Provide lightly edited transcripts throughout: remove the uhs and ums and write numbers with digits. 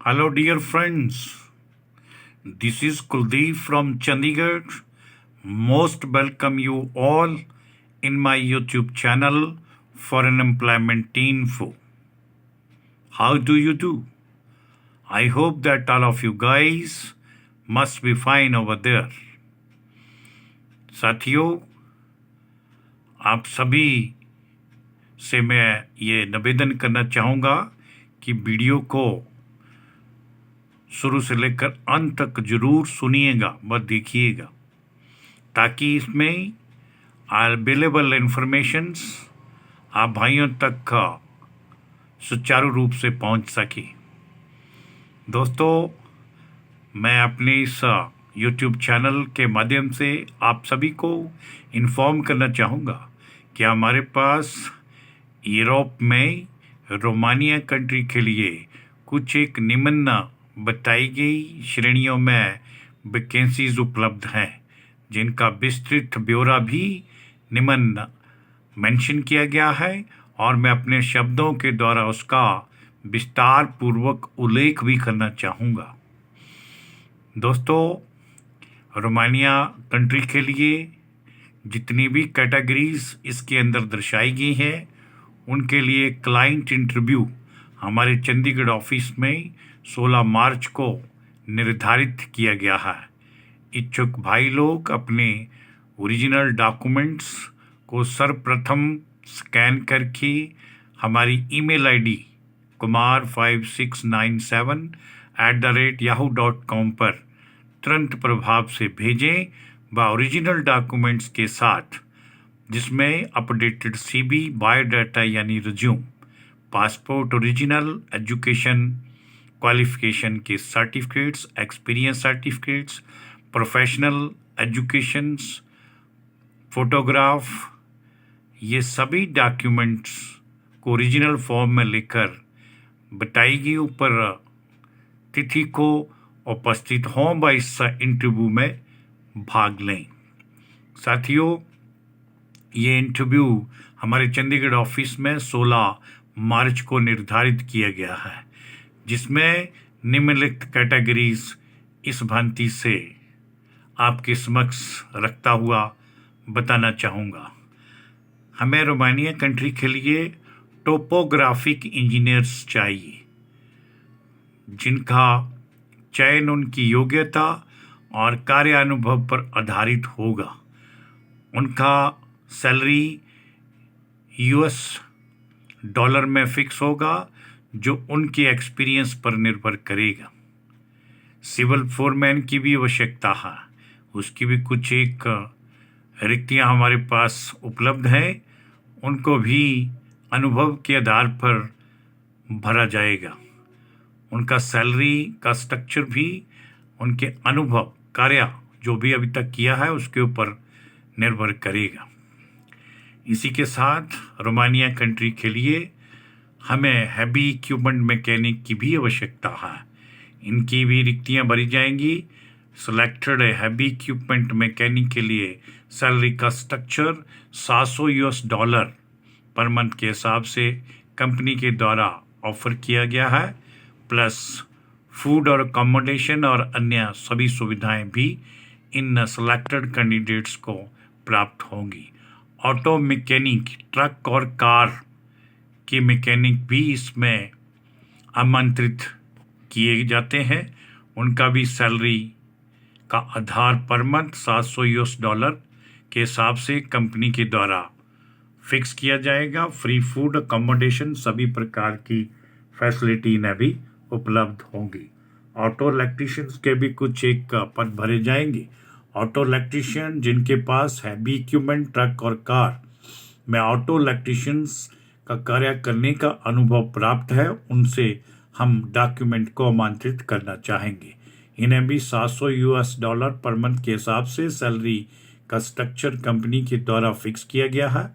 Hello, dear friends. This is Kuldeep from Chandigarh. Most welcome you all in my YouTube channel for an employment info. How do you do? I hope that all of you guys must be fine over there. साथियों, आप सभी से मैं ये निवेदन करना चाहूँगा कि वीडियो को शुरू से लेकर अंत तक जरूर सुनिएगा व देखिएगा ताकि इसमें अवेलेबल इंफॉर्मेशंस आप भाइयों तक सुचारू रूप से पहुंच सके। दोस्तों, मैं अपने इस YouTube चैनल के माध्यम से आप सभी को इन्फॉर्म करना चाहूँगा कि हमारे पास यूरोप में रोमानिया कंट्री के लिए कुछ एक निम्न बताई गई श्रेणियों में वैकेंसीज उपलब्ध हैं, जिनका विस्तृत ब्यौरा भी निम्न मेंशन किया गया है और मैं अपने शब्दों के द्वारा उसका विस्तार पूर्वक उल्लेख भी करना चाहूँगा। दोस्तों, रोमानिया कंट्री के लिए जितनी भी कैटेगरीज इसके अंदर दर्शाई गई हैं, उनके लिए क्लाइंट इंटरव्यू हमारे चंडीगढ़ ऑफिस में 16 मार्च को निर्धारित किया गया है। इच्छुक भाई लोग अपने ओरिजिनल डॉक्यूमेंट्स को सर्वप्रथम स्कैन करके हमारी ईमेल आईडी kumar5697@yahoo.com पर तुरंत प्रभाव से भेजें व ओरिजिनल डॉक्यूमेंट्स के साथ, जिसमें अपडेटेड सीवी, बायोडाटा यानी resume, passport original, education qualification के certificates, experience certificates, professional educations, photograph, ये सभी डॉक्यूमेंट्स को ओरिजिनल फॉर्म में लेकर बताई गई ऊपर तिथि को उपस्थित हों व इस इंटरव्यू में भाग लें। साथियों, ये इंटरव्यू हमारे चंडीगढ़ ऑफिस में 16 मार्च को निर्धारित किया गया है, जिसमें निम्नलिखित कैटेगरीज इस भांति से आपके समक्ष रखता हुआ बताना चाहूँगा। हमें रोमानिया कंट्री के लिए टोपोग्राफिक इंजीनियर्स चाहिए, जिनका चयन उनकी योग्यता और कार्यानुभव पर आधारित होगा। उनका सैलरी US डॉलर में फिक्स होगा, जो उनके एक्सपीरियंस पर निर्भर करेगा। सिविल फोरमैन की भी आवश्यकता है, उसकी भी कुछ एक रिक्तियां हमारे पास उपलब्ध हैं, उनको भी अनुभव के आधार पर भरा जाएगा। उनका सैलरी का स्ट्रक्चर भी उनके अनुभव, कार्य जो भी अभी तक किया है उसके ऊपर निर्भर करेगा। इसी के साथ रोमानिया कंट्री के लिए हमें हैवी इक्विपमेंट मैकेनिक की भी आवश्यकता है। इनकी भी रिक्तियां भरी जाएंगी। सिलेक्टेड हैवी इक्विपमेंट मैकेनिक के लिए सैलरी का स्ट्रक्चर $700 पर मंथ के हिसाब से कंपनी के द्वारा ऑफर किया गया है, प्लस फूड और अकोमोडेशन और अन्य सभी सुविधाएं भी इन सिलेक्टेड कैंडिडेट्स को प्राप्त होंगी। ऑटो मैकेनिक, ट्रक और कार के मैकेनिक भी इसमें आमंत्रित किए जाते हैं। उनका भी सैलरी का आधार पर मंथ $700 के हिसाब से कंपनी के द्वारा फिक्स किया जाएगा। फ्री फूड, अकोमोडेशन, सभी प्रकार की फैसिलिटी इन्हें भी उपलब्ध होंगी। ऑटो इलेक्ट्रीशियंस के भी कुछ एक पद भरे जाएंगे। ऑटो इलेक्ट्रीशियन जिनके पास हैवी इक्विपमेंट, ट्रक और कार में ऑटो इलेक्ट्रीशियंस का कार्य करने का अनुभव प्राप्त है, उनसे हम डॉक्यूमेंट को आमंत्रित करना चाहेंगे। इन्हें भी $700 पर मंथ के हिसाब से सैलरी का स्ट्रक्चर कंपनी के द्वारा फिक्स किया गया है।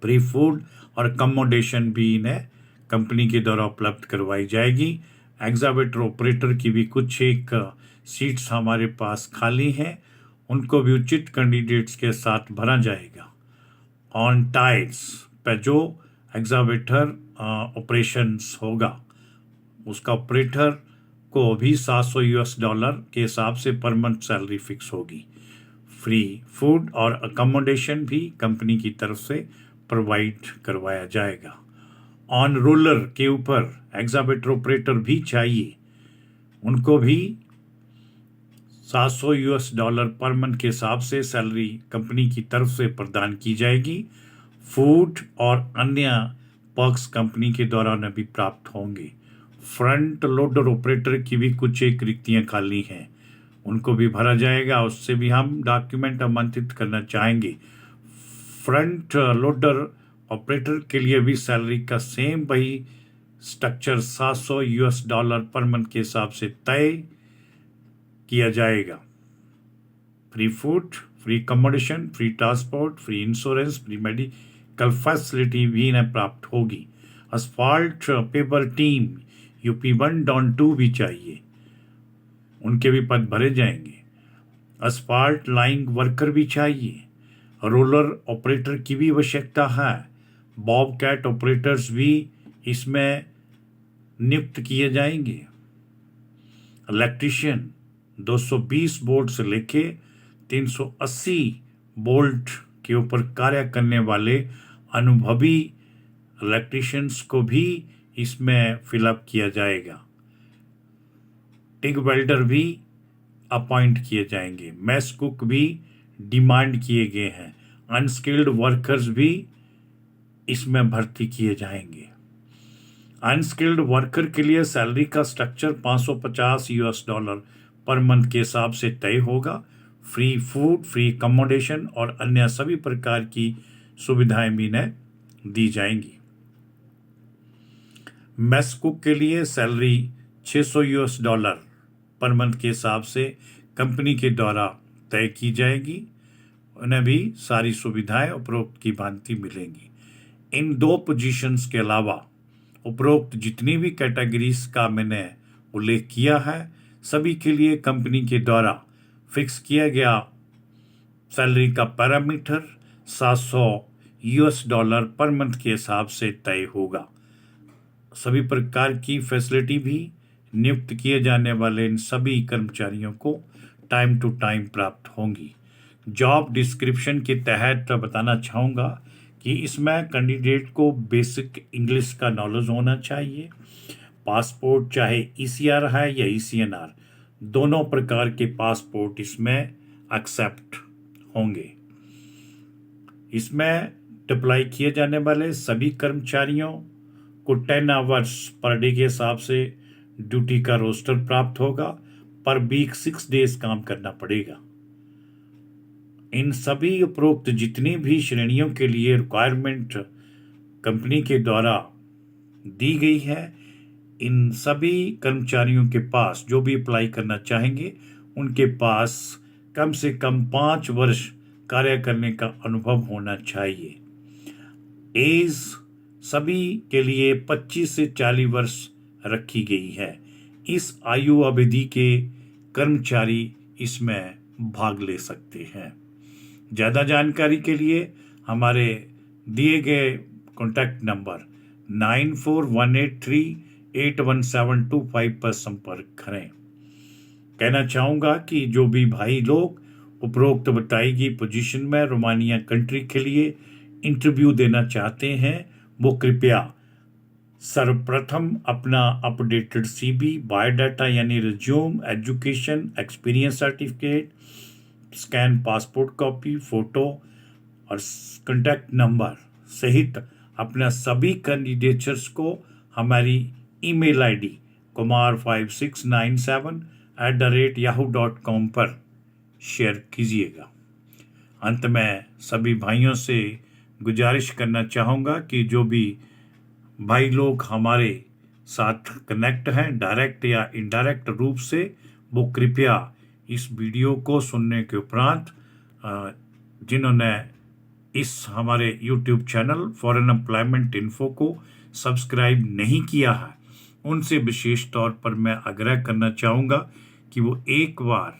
फ्री फूड और अकोमोडेशन भी इन्हें कंपनी के द्वारा उपलब्ध करवाई जाएगी। एग्जावेटर ऑपरेटर की भी कुछ एक सीट्स हमारे पास खाली हैं, उनको भी उचित कैंडिडेट्स के साथ भरा जाएगा। ऑन टाइल्स पे जो एग्जावेटर ऑपरेशंस होगा उसका ऑपरेटर को भी $700 के हिसाब से पर मंथ सैलरी फिक्स होगी। फ्री फूड और अकोमोडेशन भी कंपनी की तरफ से प्रोवाइड करवाया जाएगा। ऑन रोलर के ऊपर एग्जावेटर ऑपरेटर भी चाहिए, उनको भी $700 पर मंथ के हिसाब से सैलरी कंपनी की तरफ से प्रदान की जाएगी। फूड और अन्य पर्क्स कंपनी के द्वारा उन्हें भी प्राप्त होंगे। फ्रंट लोडर ऑपरेटर की भी कुछ एक रिक्तियां खाली हैं, उनको भी भरा जाएगा, उससे भी हम डॉक्यूमेंट आमंत्रित करना चाहेंगे। फ्रंट लोडर ऑपरेटर के लिए भी सैलरी का सेम वही स्ट्रक्चर $700 पर मंथ के हिसाब से तय किया जाएगा। Free food, free accommodation, free transport, free insurance, free medical facility भी इन्हें प्राप्त होगी। Asphalt paper team UP1 don 2 भी चाहिए, उनके भी पद भरे जाएंगे। असफाल्ट लाइंग वर्कर भी चाहिए। रोलर ऑपरेटर की भी आवश्यकता है। बॉब कैट ऑपरेटर्स भी इसमें नियुक्त किए जाएंगे। इलेक्ट्रीशियन 220 वोल्ट से लेके 380 वोल्ट के ऊपर कार्य करने वाले अनुभवी इलेक्ट्रीशियंस को भी इसमें फिलअप किया जाएगा। टिग वेल्डर भी अपॉइंट किए जाएंगे। मैस कुक भी डिमांड किए गए हैं। अनस्किल्ड वर्कर्स भी इसमें भर्ती किए जाएंगे। अनस्किल्ड वर्कर के लिए सैलरी का स्ट्रक्चर $550 पर मंथ के हिसाब से तय होगा। फ्री फूड, फ्री अकोमोडेशन और अन्य सभी प्रकार की सुविधाएं भी इन्हें दी जाएंगी। मैस कुक के लिए सैलरी $600 पर मंथ के हिसाब से कंपनी के द्वारा तय की जाएगी। उन्हें भी सारी सुविधाएं उपरोक्त की भांति मिलेंगी। इन 2 पोजीशंस के अलावा उपरोक्त जितनी भी कैटेगरीज का मैंने उल्लेख किया है, सभी के लिए कंपनी के द्वारा फिक्स किया गया सैलरी का पैरामीटर $700 पर मंथ के हिसाब से तय होगा। सभी प्रकार की फैसिलिटी भी नियुक्त किए जाने वाले इन सभी कर्मचारियों को टाइम टू टाइम प्राप्त होंगी। जॉब डिस्क्रिप्शन के तहत बताना चाहूँगा कि इसमें कैंडिडेट को बेसिक इंग्लिश का नॉलेज होना चाहिए। पासपोर्ट चाहे ECR है या ECNR, दोनों प्रकार के पासपोर्ट इसमें एक्सेप्ट होंगे। इसमें अप्लाई किए जाने वाले सभी कर्मचारियों को 10 आवर्स पर डे के हिसाब से ड्यूटी का रोस्टर प्राप्त होगा। पर वीक 6 डेज काम करना पड़ेगा। इन सभी उपरोक्त जितनी भी श्रेणियों के लिए रिक्वायरमेंट कंपनी के द्वारा दी गई है, इन सभी कर्मचारियों के पास जो भी अप्लाई करना चाहेंगे, उनके पास कम से कम 5 वर्ष कार्य करने का अनुभव होना चाहिए। एज सभी के लिए 25 से 40 वर्ष रखी गई है। इस आयु अवधि के कर्मचारी इसमें भाग ले सकते हैं। ज़्यादा जानकारी के लिए हमारे दिए गए कॉन्टैक्ट नंबर 9418381725 पर संपर्क करें। कहना चाहूँगा कि जो भी भाई लोग उपरोक्त बताई गई पोजीशन में रोमानिया कंट्री के लिए इंटरव्यू देना चाहते हैं, वो कृपया सर्वप्रथम अपना अपडेटेड CV, बायोडाटा यानी resume, education, experience certificate, scan passport copy, photo और कॉन्टैक्ट नंबर सहित अपना सभी कैंडिडेट्स को हमारी ईमेल ID kumar5697@yahoo.com पर शेयर कीजिएगा। अंत में सभी भाइयों से गुजारिश करना चाहूँगा कि जो भी भाई लोग हमारे साथ कनेक्ट हैं डायरेक्ट या इनडायरेक्ट रूप से, वो कृपया इस वीडियो को सुनने के उपरांत जिन्होंने इस हमारे YouTube channel foreign employment info को सब्सक्राइब नहीं किया है, उनसे विशेष तौर पर मैं आग्रह करना चाहूँगा कि वो एक बार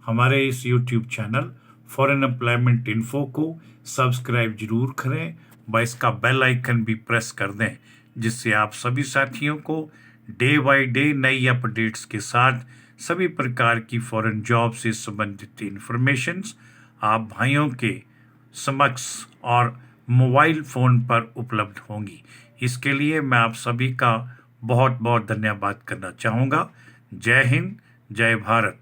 हमारे इस YouTube channel foreign employment info को सब्सक्राइब जरूर करें व इसका बेल आइकन भी प्रेस कर दें, जिससे आप सभी साथियों को डे बाय डे नई अपडेट्स के साथ सभी प्रकार की फॉरेन जॉब से संबंधित इंफॉर्मेशंस आप भाइयों के समक्ष और मोबाइल फ़ोन पर उपलब्ध होंगी। इसके लिए मैं आप सभी का बहुत बहुत धन्यवाद करना चाहूँगा। जय हिंद, जय भारत।